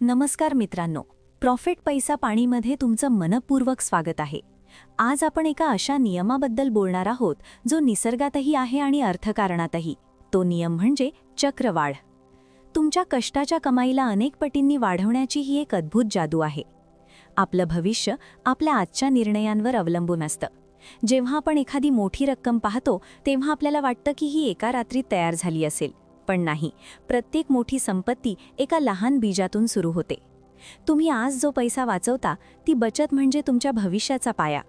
नमस्कार मित्रांनो, प्रॉफिट पैसा पाणीमध्ये तुमचं मनपूर्वक स्वागत आहे. आज आपण एका अशा नियमाबद्दल बोलणार आहोत जो निसर्गातही आहे आणि अर्थकारणातही. तो नियम म्हणजे चक्रवाढ. तुमच्या कष्टाच्या कमाईला अनेक पटींनी वाढवण्याची ही एक अद्भुत जादू आहे. आपलं भविष्य आपल्या आजच्या निर्णयांवर अवलंबून असतं. जेव्हा आपण एखादी मोठी रक्कम पाहतो तेव्हा आपल्याला वाटतं की ही एका रात्रीत तयार झाली असेल, पण नाही. प्रत्येक मोठी संपत्ती एका लहान बीजातून सुरू होते. तुम्ही आज जो पैसा वाचवता ती बचत म्हणजे तुमच्या भविष्याचा पाया.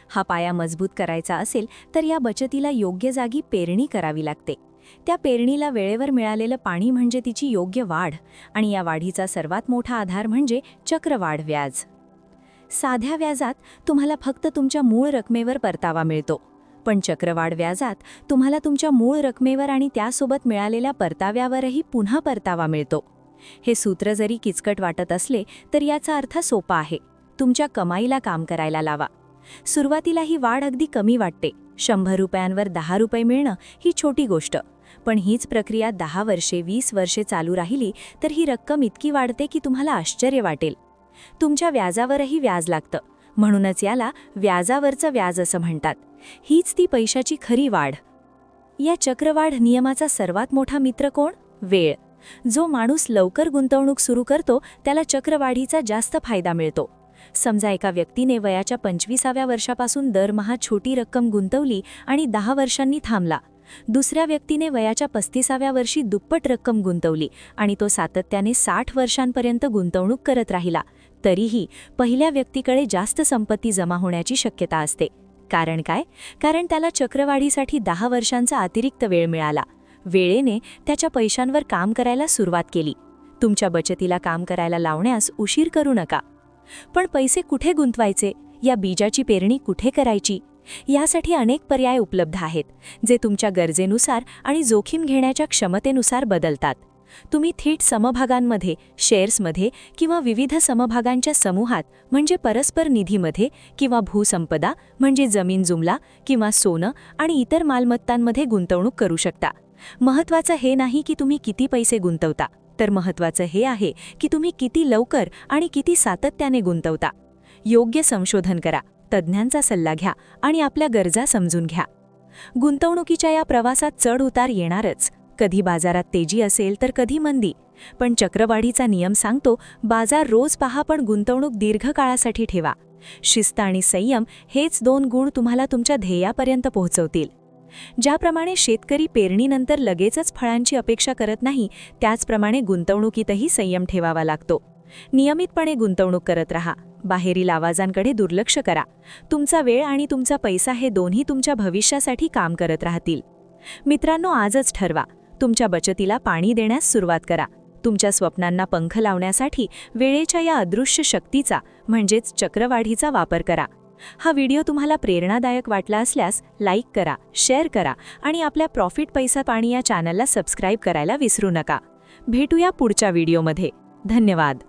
हा पाया मजबूत करायचा असेल तर या बचतीला योग्य जागी पेरणी करावी लागते. त्या पेरणीला वेळेवर मिळालेलं पाणी म्हणजे तिची योग्य वाढ, आणि या वाढीचा सर्वात मोठा आधार म्हणजे चक्रवाढ व्याज. साध्या व्याजात तुम्हाला फक्त तुमच्या मूळ रकमेवर परतावा मिळतो, पण चक्रवाढ व्याजात तुम्हाला तुमच्या मूळ रकमेवर आणि त्यासोबत मिळालेल्या परताव्यावरही पुन्हा परतावा मिळतो. हे सूत्र जरी किचकट वाटत असले तर याचा अर्थ सोपा आहे. तुमच्या कमाईला काम करायला लावा. सुरुवातीला ही वाढ अगदी कमी वाटते. 100 रुपयांवर 10 रुपये मिळणं ही छोटी गोष्ट, पण हीच प्रक्रिया 10 वर्षे 20 वर्षे चालू राहिली तर ही रक्कम इतकी वाढते की तुम्हाला आश्चर्य वाटेल. तुमच्या व्याजावरही व्याज लागतं, म्हणूनच याला व्याजावरचं व्याज असं म्हणतात. हीच ती पैशाची खरी वाढ. या चक्रवाढ नियमाचा सर्वात मोठा मित्र कोण? वेळ. जो माणूस लवकर गुंतवणूक सुरू करतो त्याला चक्रवाढीचा जास्त फायदा मिळतो. समजा एका व्यक्तीने वयाच्या 25व्या वर्षापासून दरमहा छोटी रक्कम गुंतवली आणि 10 वर्षांनी थांबला. दुसऱ्या व्यक्तीने वयाच्या 35व्या वर्षी दुप्पट रक्कम गुंतवली आणि तो सातत्याने 60 वर्षांपर्यंत गुंतवणूक करत राहिला. तरीही पहिल्या व्यक्तीकडे जास्त संपत्ती जमा होण्याची शक्यता असते. कारण काय? कारण त्याला चक्रवाढीसाठी 10 वर्षांचा अतिरिक्त वेळ मिळाला. वेळेने त्याच्या पैशांवर काम करायला सुरुवात केली. तुमच्या बचतीला काम करायला लावण्यास उशीर करू नका. पण पैसे कुठे गुंतवायचे? या बीजाची पेरणी कुठे करायची? यासाठी अनेक पर्याय उपलब्ध आहेत, जे तुमच्या गरजेनुसार आणि जोखीम घेण्याच्या क्षमतेनुसार बदलतात. तुम्ही थेट समभागांमध्ये, शेअर्समध्ये किंवा विविध समभागांच्या समूहात म्हणजे परस्पर निधीमध्ये किंवा भूसंपदा म्हणजे जमीन जुमला किंवा सोनं आणि इतर मालमत्तांमध्ये गुंतवणूक करू शकता. महत्त्वाचं हे नाही की तुम्ही किती पैसे गुंतवता, तर महत्त्वाचं हे आहे की तुम्ही किती लवकर आणि किती सातत्याने गुंतवता. योग्य संशोधन करा, तज्ज्ञांचा सल्ला घ्या आणि आपल्या गरजा समजून घ्या. गुंतवणुकीच्या या प्रवासात चढ उतार येणारच. कधी बाजारात तेजी असेल तर कधी मंदी, पण चक्रवाढीचा नियम सांगतो बाजार रोज पहा पण गुंतवणूक दीर्घकाळासाठी ठेवा. शिस्त आणि संयम हेच 2 गुण तुम्हाला तुमच्या ध्येयापर्यंत पोहोचवतील. ज्याप्रमाणे शेतकरी पेरणीनंतर लगेचच फळांची अपेक्षा करत नाही, त्याचप्रमाणे गुंतवणुकीतही संयम ठेवावा लागतो. नियमितपणे गुंतवणूक करत राहा. बाहेरील आवाजांकडे दुर्लक्ष करा. तुमचा वेळ आणि तुमचा पैसा हे दोन्ही तुमच्या भविष्यासाठी काम करत राहतील. मित्रांनो, आजच ठरवा. तुमच्या बचतीला पाणी देण्यास सुरुवात करा. तुमच्या स्वप्नांना पंख लावण्यासाठी वेळेच्या या अदृश्य शक्तीचा म्हणजेच चक्रवाढीचा वापर करा. हा व्हिडिओ तुम्हाला प्रेरणादायक वाटला असल्यास लाईक करा, शेअर करा आणि आपल्या प्रॉफिट पैसा पाणी या चॅनलला सबस्क्राईब करायला विसरू नका. भेटूया पुढच्या व्हिडिओमध्ये. धन्यवाद.